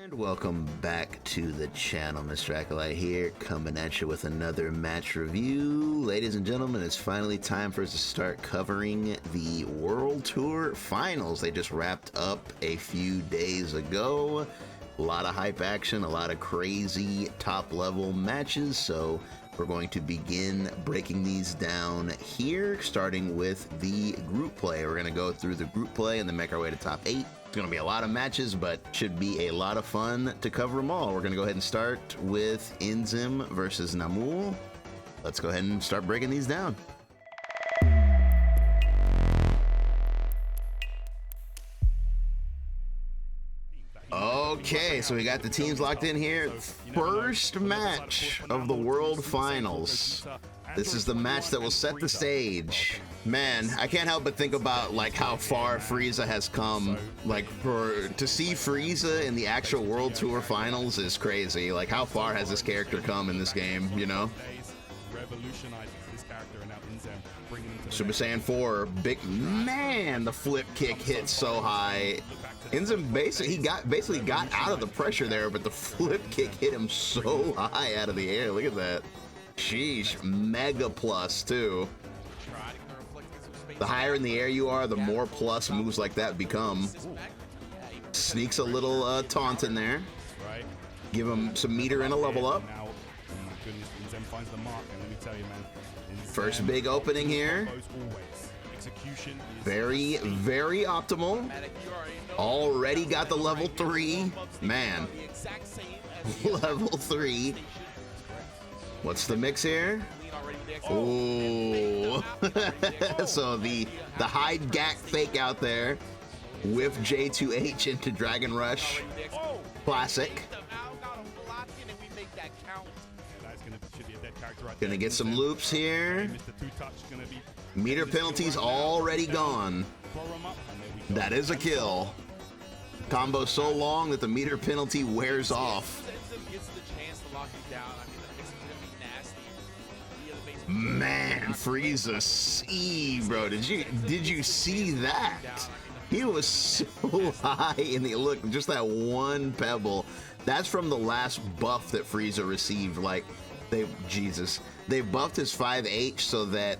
And welcome back to the channel. Mr. Acolyte here, coming at you with another match review. Ladies and gentlemen, it's finally time for us to start covering the World Tour Finals. They just wrapped up a few days ago. A lot of hype action, a lot of crazy top-level matches, so we're going to begin breaking these down here, starting with the group play. We're going to go through the group play and then make our way to top 8. It's going to be a lot of matches, but should be a lot of fun to cover them all. We're going to go ahead and start with Inzem versus Namu. Let's go ahead and start breaking these down. Okay, so we got the teams locked in here. First match of the World Finals. This is the match that will set the stage. Man, I can't help but think about like how far Frieza has come. Like to see Frieza in the actual World Tour Finals is crazy. Like how far has this character come in this game, you know? Super Saiyan 4, big man, the flip kick hit so high. Inzem basically got out of the pressure there, but the flip kick hit him so high out of the air. Look at that. Sheesh, mega plus too. The higher in the air you are, the more plus moves like that become. Sneaks a little taunt in there. Give him some meter and a level up. First big opening here. Very, very optimal. Already got the level 3. Man. Level 3. What's the mix here? Oh. So the hide gack fake out there with J2H into Dragon Rush. Classic. Gonna get some loops here. Meter penalties already gone. That is a kill. Combo so long that the meter penalty wears off. Man, Frieza C, bro. Did you see that? He was so high in the look, just that one pebble. That's from the last buff that Frieza received. Like they buffed his 5H so that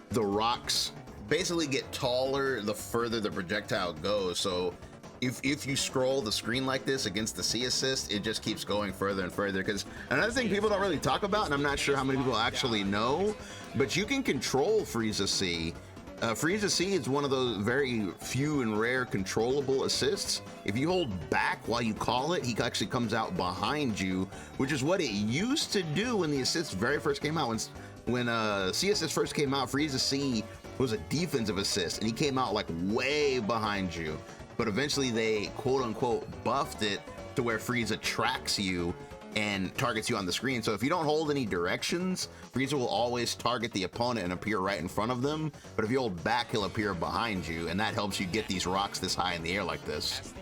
the rocks basically get taller the further the projectile goes. So if you scroll the screen like this against the C assist, it just keeps going further and further. Because another thing people don't really talk about, and I'm not sure how many people actually know, but you can control Frieza C. Frieza C is one of those very few and rare controllable assists. If you hold back while you call it, he actually comes out behind you, which is what it used to do when the assist very first came out. When C assist first came out, Frieza C was a defensive assist, and he came out like way behind you. But eventually they quote-unquote buffed it to where Frieza tracks you and targets you on the screen. So if you don't hold any directions, Frieza will always target the opponent and appear right in front of them. But if you hold back, he'll appear behind you, and that helps you get these rocks this high in the air like this.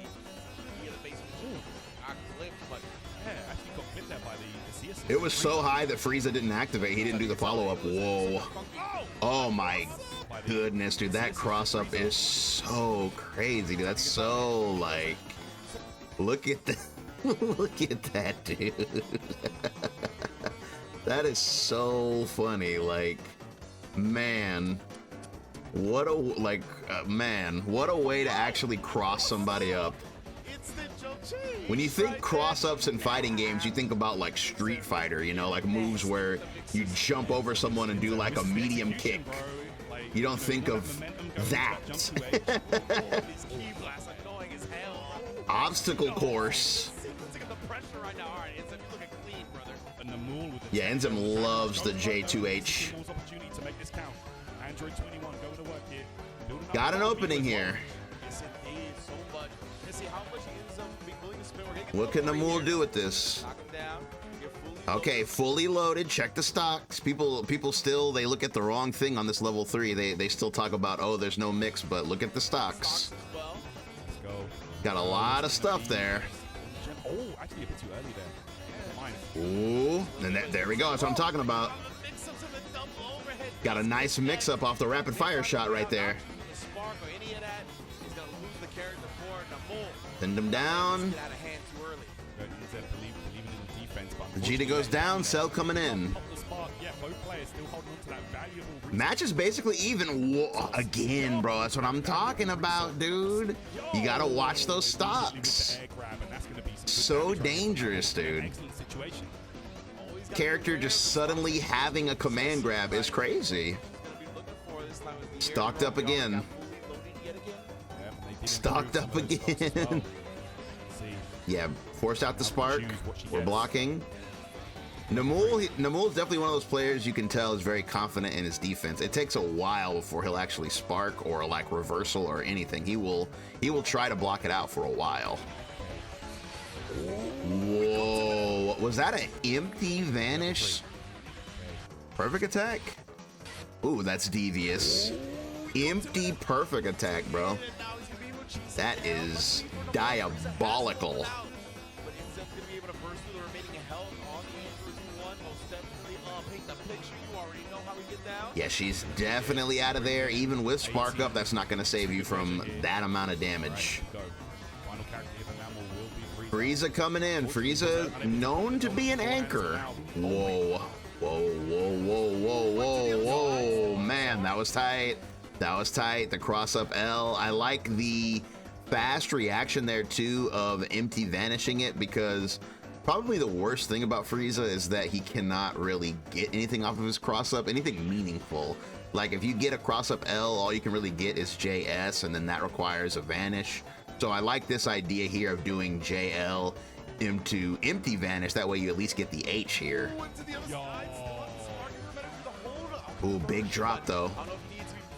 It was so high that Frieza didn't activate. He didn't do the follow-up. Whoa. Oh my goodness, dude. That cross-up is so crazy, dude. That's so, like... Look at that. Look at that, dude. That is so funny. Like, man. What a... man, what a way to actually cross somebody up. When you think cross-ups in fighting games, you think about like Street Fighter, you know, like moves where you jump over someone and do like a medium kick. You don't think of that. Obstacle course. Yeah, Inzem loves the J2H. Got an opening here. What can Namul do with this? Okay, fully loaded. Check the stocks. People still, they look at the wrong thing on this level 3. They still talk about, oh, there's no mix, but look at the stocks. Got a lot of stuff there. Ooh, and there we go. That's what I'm talking about. Got a nice mix-up off the rapid fire shot right there. Send him down. Vegeta goes down, Cell coming in. Match is basically even. Whoa, again, bro. That's what I'm talking about, dude. You gotta watch those stocks. So dangerous, dude. Character just suddenly having a command grab is crazy. Stocked up again. Stocked up again. Yeah, forced out the spark. We're blocking. Namul is definitely one of those players you can tell is very confident in his defense. It takes a while before he'll actually spark or like reversal or anything. He will try to block it out for a while. Whoa, was that an empty vanish? Perfect attack? Ooh, that's devious. Empty perfect attack, bro. That is diabolical. Yeah, she's definitely out of there. Even with Spark Up, that's not going to save you from that amount of damage. Frieza coming in. Frieza known to be an anchor. Whoa. Whoa, whoa, whoa, whoa, whoa, whoa. Man, that was tight. That was tight. The cross up L. I like the fast reaction there, too, of empty vanishing it, because probably the worst thing about Frieza is that he cannot really get anything off of his cross up, anything meaningful. Like if you get a cross up L, all you can really get is JS, and then that requires a vanish. So I like this idea here of doing JL into empty vanish. That way you at least get the H here. Ooh, big drop though.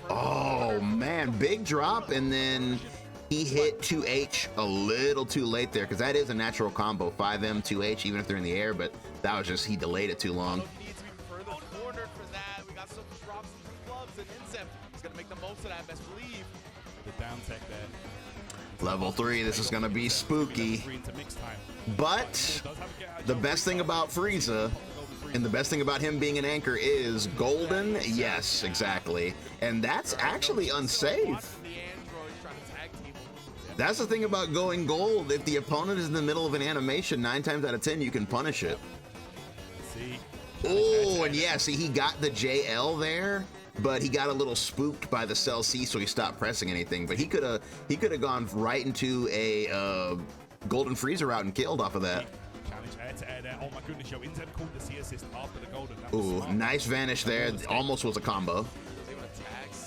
Oh man, big drop, and then he hit 2H a little too late there, because that is a natural combo, 5M, 2H, even if they're in the air, but that was just, he delayed it too long. Level 3, this is going to be spooky. But the best thing about Frieza, and the best thing about him being an anchor, is golden. Yes, exactly. And that's actually unsafe. That's the thing about going gold. If the opponent is in the middle of an animation, 9 times out of 10, you can punish it. Oh, and yeah, see, he got the JL there, but he got a little spooked by the Cell C, so he stopped pressing anything. But he could have gone right into a golden Frieza route and killed off of that. Ooh, nice vanish there. Almost was a combo.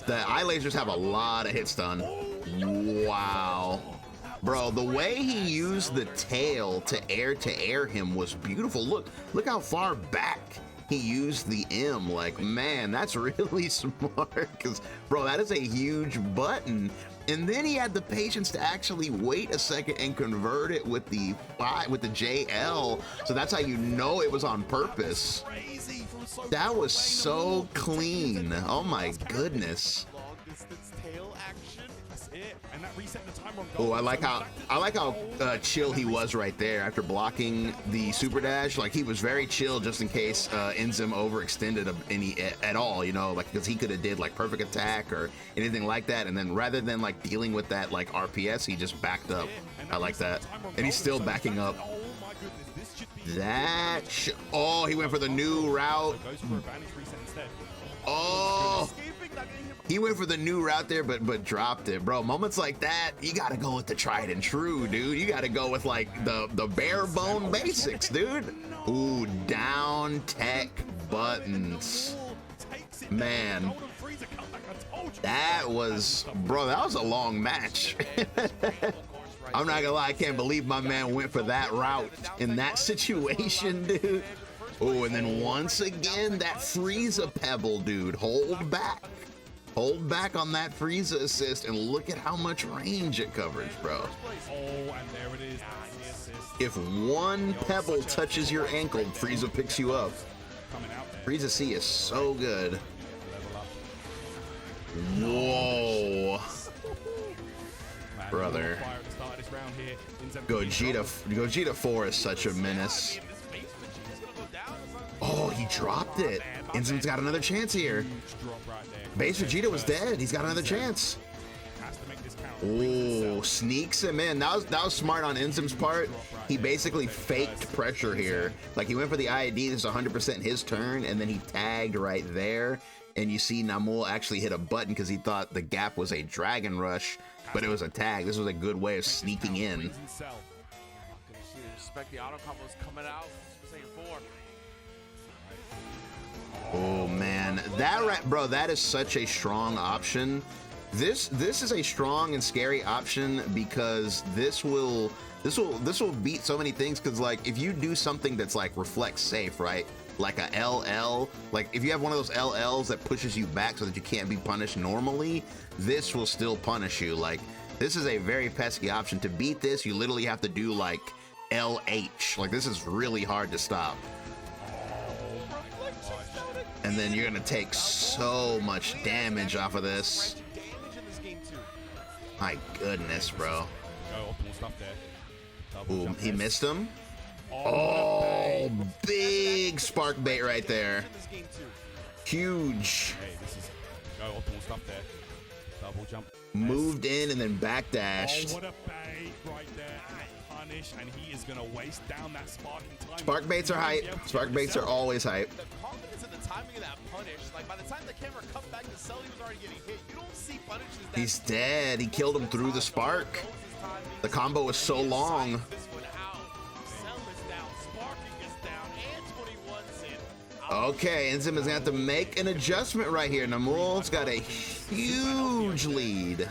The eye lasers have a lot of hit stun. Wow. Bro, the way he used the tail to air him was beautiful. Look how far back he used the M. Like, man, that's really smart, because, bro, that is a huge button. And then he had the patience to actually wait a second and convert it with the JL. So that's how you know it was on purpose. That was so clean. Oh my goodness. Oh, I like how chill he was right there after blocking the super dash. Like, he was very chill just in case Inzem overextended at all, you know, like, because he could have did like perfect attack or anything like that, and then rather than like dealing with that like RPS, he just backed up. I like that, and he's still backing up. Oh, he went for the new route. Oh, he went for the new route there, but dropped it, bro. Moments like that, you gotta go with the tried and true, dude. You gotta go with like the bare bone basics, dude. Ooh, down tech buttons, man. That was, bro, that was a long match. I'm not gonna lie, I can't believe my man went for that route in that situation, dude. Oh, and then once again, that Frieza pebble, dude. Hold back. Hold back on that Frieza assist, and look at how much range it covers, bro. Oh, and there it is. If one pebble touches your ankle, Frieza picks you up. Frieza C is so good. Whoa. Brother. Gogeta 4 is such a menace. Oh, he dropped it. Inzem's got another chance here. Base Vegeta was dead. He's got another chance. Has to make this count. Ooh, sneaks him in. That was smart on Inzem's part. He basically faked pressure here. Like, he went for the IED. This is 100% his turn, and then he tagged right there. And you see Namul actually hit a button because he thought the gap was a Dragon Rush, but it was a tag. This was a good way of sneaking in. Respect the auto combos coming out. Oh man, bro, that is such a strong option. This is a strong and scary option because this will beat so many things. Because like, if you do something that's like reflex safe, right? Like a LL, like if you have one of those LLs that pushes you back so that you can't be punished normally, this will still punish you. Like, this is a very pesky option. To beat this, you literally have to do like LH. Like, this is really hard to stop. And then you're gonna take so much damage off of this. My goodness, bro. Ooh, he missed him. Oh, big spark bait right there. Huge. Moved in and then backdashed. Oh, what a bait right there. Punish, and he is going to waste down that sparking time. Spark baits are hype. Spark baits are always hype. The confidence in the timing of that punish, like by the time the camera comes back to Sully was already getting hit. You don't see punishes that. He's dead. He killed him through the spark. The combo was so long. Okay, Inzem is gonna have to make an adjustment right here. Namul's got a huge lead.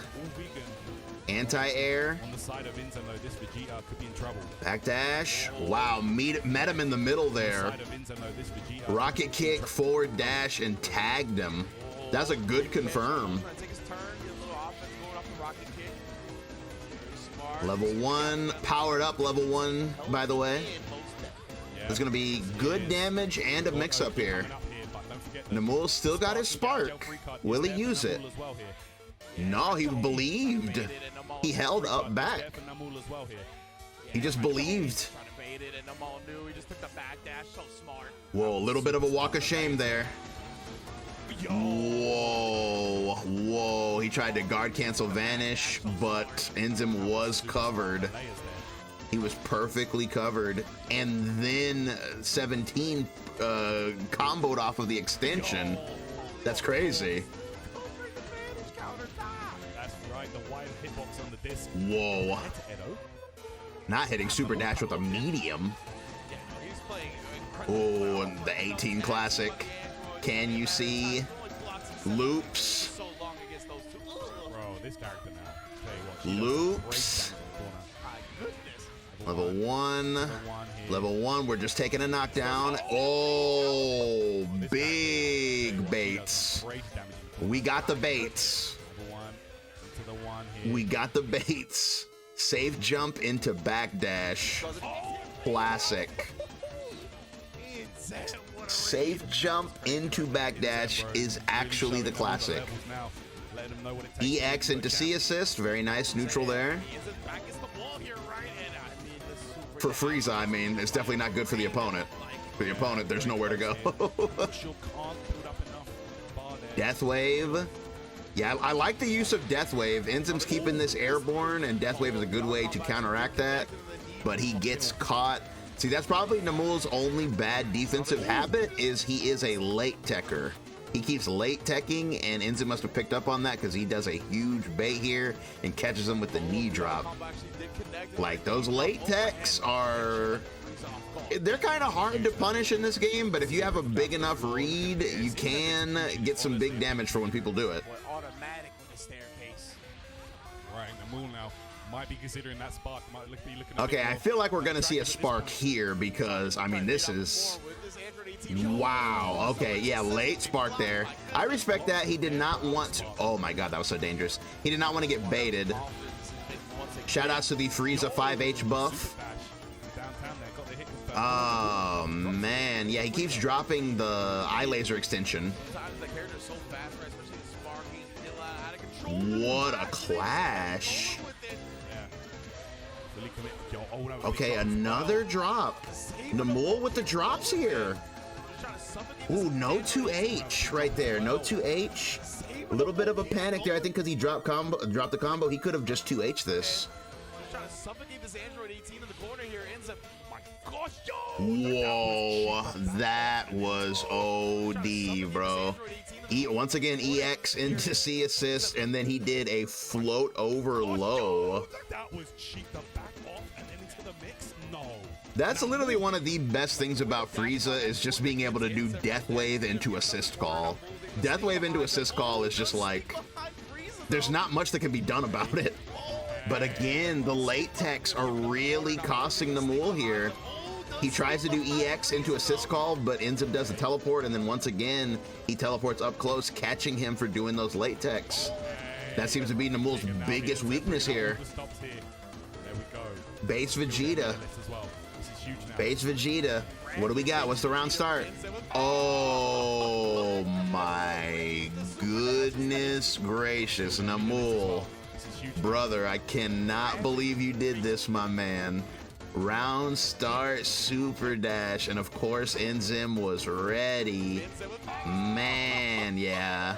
Anti-air. On the side of Inzem, though, this Vegeta could be in trouble. Backdash. Wow, met him in the middle there. Rocket kick, forward dash, and tagged him. That's a good confirm. Level 1, powered up level 1, by the way. There's gonna be good damage and a mix-up here. Namul still got his spark. Will he use it? No, he believed. He held up back. He just believed. Whoa, a little bit of a walk of shame there. Whoa, whoa. He tried to guard cancel vanish, but Inzem was covered. He was perfectly covered. And then 17 comboed off of the extension. That's crazy. Whoa. Not hitting super dash with a medium. Oh, and the 18 classic. Can you see? Loops. Loops. Level 1. Level 1, we're just taking a knockdown. Oh, big baits. We got the baits. We got the baits. Safe jump into backdash. Classic. Safe jump into backdash is actually the classic. EX into C assist. Very nice. Neutral there. For Frieza, I mean, it's definitely not good for the opponent. For the opponent, there's nowhere to go. Death Wave. Yeah, I like the use of Death Wave. Inzem's keeping this airborne, and Death Wave is a good way to counteract that. But he gets caught. See, that's probably Namul's only bad defensive habit, is he is a late techer. He keeps late teching, and Inzem must have picked up on that because he does a huge bait here and catches him with the knee drop. Like, those late techs are... They're kind of hard to punish in this game, but if you have a big enough read, you can get some big damage for when people do it. Right, Namul now might be considering that spark. Okay, I feel like we're going to see a spark here because, I mean, this is... Wow. Okay, yeah, late spark there. I respect that. He did not want to... Oh my god, that was so dangerous. He did not want to get baited. Shoutouts to the Frieza 5H buff. Oh, man. Yeah, he keeps dropping the eye laser extension. What a clash. Okay, another drop. Namul with the drops here. Ooh, no 2H right there. No 2H. A little bit of a panic there, I think, because he dropped the combo. He could have just 2H this. Trying to suffocate this Android 18 in the corner here. Inzem. My gosh, yo! Whoa, that was OD, bro. Once again, EX into C assist, and then he did a float over low. That was cheap. The back off and then into the mix. No. That's literally one of the best things about Frieza, is just being able to do Death Wave into assist call. Death Wave into assist call is just like, there's not much that can be done about it. But again, the late techs are really costing Namul here. He tries to do EX into assist call, but Inzem does a teleport, and then once again, he teleports up close, catching him for doing those late techs. That seems to be Namul's biggest weakness here. Base Vegeta. Base Vegeta. What do we got? What's the round start? Oh my goodness gracious, Namul. Brother, I cannot believe you did this, my man. Round start, super dash, and of course Inzem was ready. Man, yeah.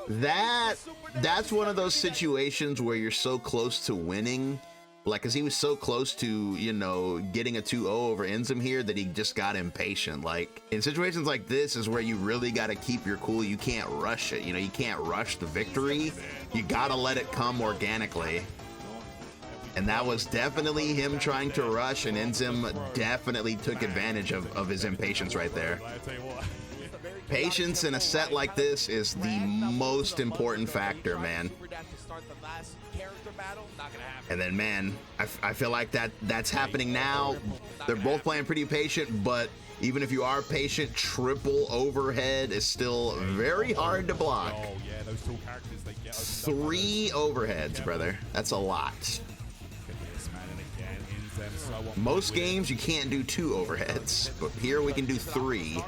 That's one of those situations where you're so close to winning. Like, cause he was so close to, you know, getting a 2-0 over Inzem here that he just got impatient. Like, in situations like this is where you really got to keep your cool. You can't rush it. You know, you can't rush the victory. You got to let it come organically. And that was definitely him trying to rush, and Inzem definitely took advantage of his impatience right there. Patience in a set like this is the most important factor, man. And then, man, I feel like that's happening now. They're both playing pretty patient, but even if you are patient, triple overhead is still very hard to block. 3 overheads, brother. That's a lot. Most games you can't do 2 overheads, but here we can do 3.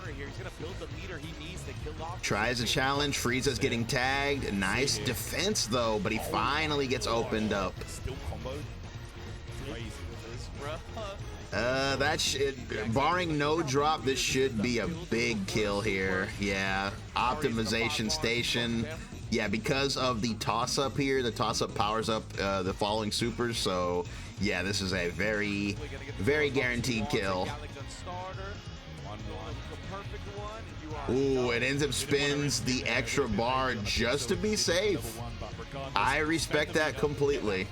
Tries a challenge. Frieza's getting tagged. Nice defense though, but he finally gets opened up. That should, barring no drop, this should be a big kill here. Yeah, optimization station. Yeah, because of the toss-up here, the toss-up powers up the following supers, so yeah, this is a very, very guaranteed kill. Ooh, it ends up spins the extra bar just to be safe. I respect that completely.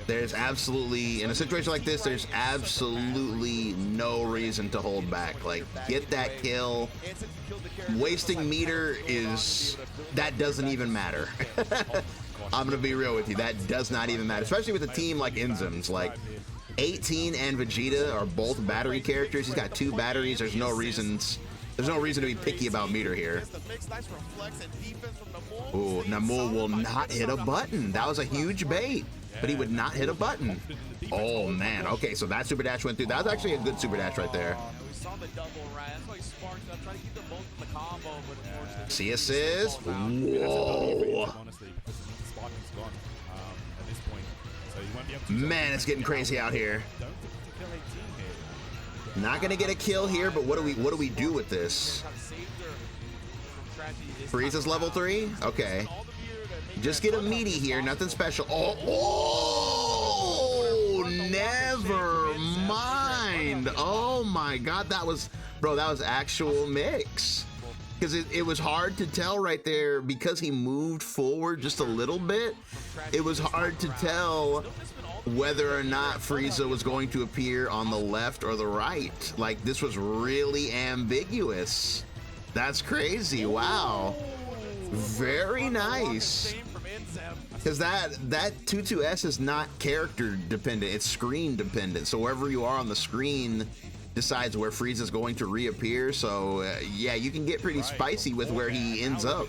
There's absolutely, in a situation like this, there's absolutely no reason to hold back. Like, get that kill. Wasting meter that doesn't even matter. I'm gonna be real with you, that does not even matter, especially with a team like Inzem's. Like, 18 and Vegeta are both battery characters. He's got 2 batteries. There's no reason to be picky about meter here. Ooh, Namu will not hit a button. That was a huge bait, but he would not hit a button. Oh man, okay, so that super dash went through. That was actually a good super dash right there. See assist. Whoa. Man, it's getting crazy out here. Not gonna get a kill here, but what do we do with this? Frieza's level 3? Okay. Just get a meaty here, nothing special. Oh, never mind. Oh my god, that was actual mix. Because it was hard to tell right there, because he moved forward just a little bit. It was hard to tell whether or not Frieza was going to appear on the left or the right. Like, this was really ambiguous. That's crazy. Wow. Very nice. Because that 2-2S is not character dependent, it's screen dependent. So wherever you are on the screen decides where Frieza's going to reappear. So yeah, you can get pretty spicy with where he ends up.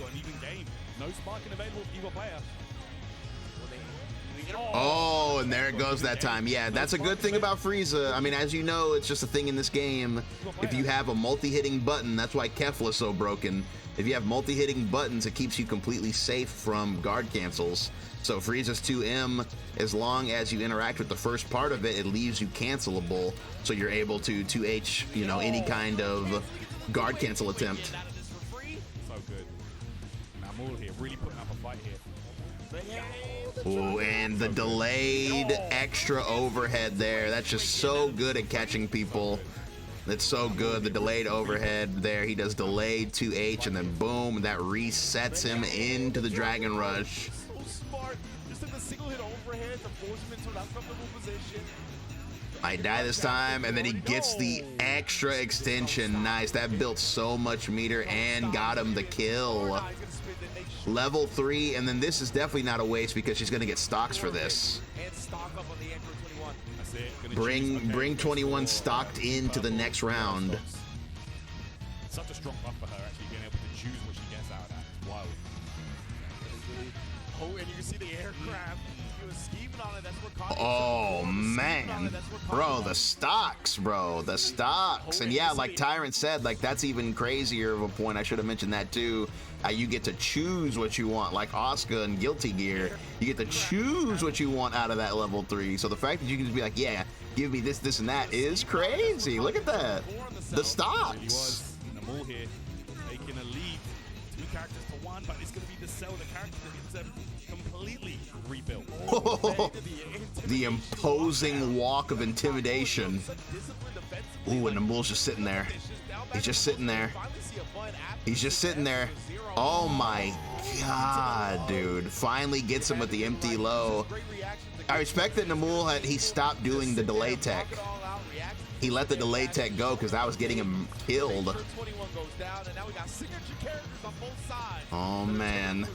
Oh, and there it goes that time. Yeah, that's a good thing about Frieza. I mean, as you know, it's just a thing in this game. If you have a multi-hitting button, that's why Kefla's so broken. If you have multi-hitting buttons, it keeps you completely safe from guard cancels. So Frieza's 2M, as long as you interact with the first part of it, it leaves you cancelable. So you're able to 2H, you know, any kind of guard cancel attempt. Namul here, really putting up a fight here. Ooh, and the delayed extra overhead there. That's just so good at catching people. That's so good. The delayed overhead there. He does delayed 2H and then boom, that resets him into the Dragon Rush. So smart. Just in the single hit overhead to force him into an uncomfortable position. I die this time, and then he gets the extra extension. Nice. That built so much meter and got him the kill. Level 3, and then this is definitely not a waste because she's going to get stocks for this. And stock up on the Android 21. That's it. Bring 21 stocked into the next round. Such a strong buff for her, actually being able to choose what she gets out of that. It's wild. Oh, and you can see the aircraft. He was scheming on it. That's what caught him. Oh man, bro, the stocks, bro, the stocks. And yeah, like Tyrant said, like that's even crazier of a point. I should have mentioned that too. You get to choose what you want, like Oscar and Guilty Gear. You get to choose what you want out of that level 3. So the fact that you can just be like, yeah, give me this, this, and that is crazy. Look at that, the stocks. Namul here taking a lead. 2 characters to 1, but it's going to be the Cell, the character that gets completely rebuilt. The imposing walk of intimidation. Ooh, and Namul's just sitting there. He's just sitting there. He's just sitting there. Oh my god, dude. Finally gets him with the empty low. I respect that Namul he stopped doing the delay tech. He let the delay tech go because that was getting him killed. Oh man.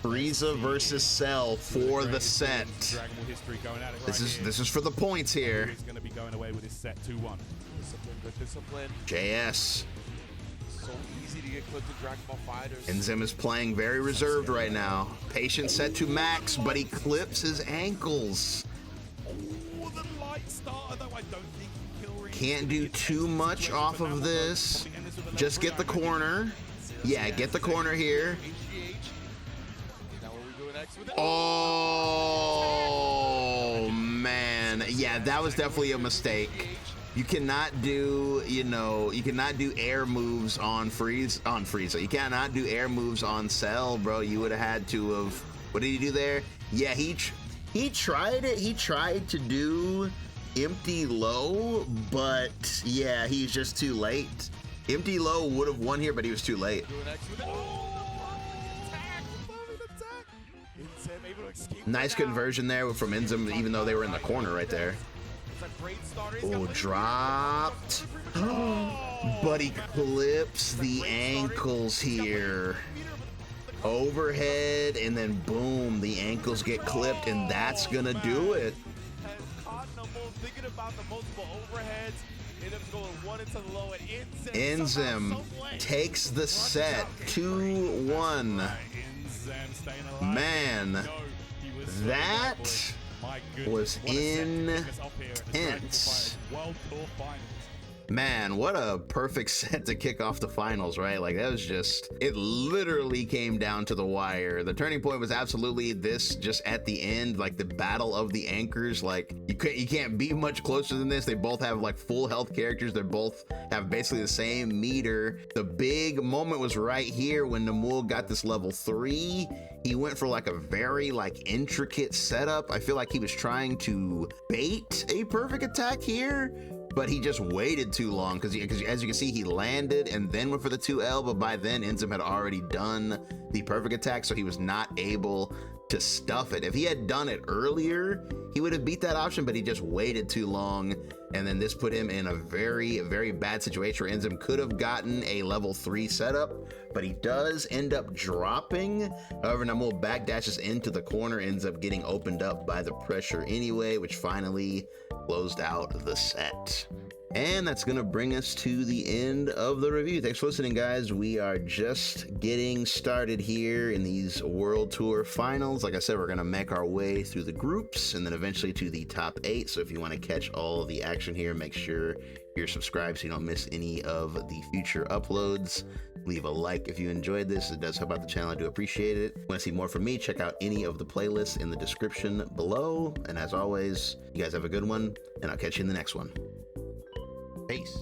Frieza versus Cell for the set. This is for the points here. He's going to be going away with his set 2-1. Discipline. JS. So easy to get clipped in Dragon Ball Fighters. Inzem is playing very reserved right now. Patience set to max, but he clips his ankles. Oh, the light starter, though I don't think he kill Reed. Can't do too much off of this. Just get the corner. Yeah, get the corner here. Oh man, yeah, that was definitely a mistake. You cannot do, you cannot do air moves on Frieza. You cannot do air moves on Cell, bro. You would have had to have. What did he do there? Yeah, he tried it. He tried to do empty low, but yeah, he's just too late. Empty low would have won here, but he was too late. Nice conversion there from Inzem, even though they were in the corner right there. Oh, dropped. But he clips the ankles here. Overhead, and then boom, the ankles get clipped, and that's gonna do it. Inzem takes the set 2-1. Man, that was intense. Man, what a perfect set to kick off the finals, right? Like, that was just, it literally came down to the wire. The turning point was absolutely this, just at the end, like the battle of the anchors. Like, you can't be much closer than this. They both have like full health characters. They both have basically the same meter. The big moment was right here when Namul got this level 3. He went for like a very like intricate setup. I feel like he was trying to bait a perfect attack here, but he just waited too long because as you can see, he landed and then went for the 2L, but by then Inzem had already done the perfect attack, so he was not able to stuff it. If he had done it earlier, he would have beat that option, but he just waited too long, and then this put him in a very, very bad situation where Inzem could have gotten a level 3 setup, but he does end up dropping. However, Namul backdashes into the corner, ends up getting opened up by the pressure anyway, which finally closed out the set. And that's gonna bring us to the end of the review. Thanks for listening, guys. We are just getting started here in these World Tour Finals. Like I said, we're gonna make our way through the groups and then eventually to the top 8. So if you wanna catch all the action here, make sure you're subscribed so you don't miss any of the future uploads. Leave a like if you enjoyed this. It does help out the channel. I do appreciate it. Want to see more from me? Check out any of the playlists in the description below. And as always, you guys have a good one, and I'll catch you in the next one. Peace.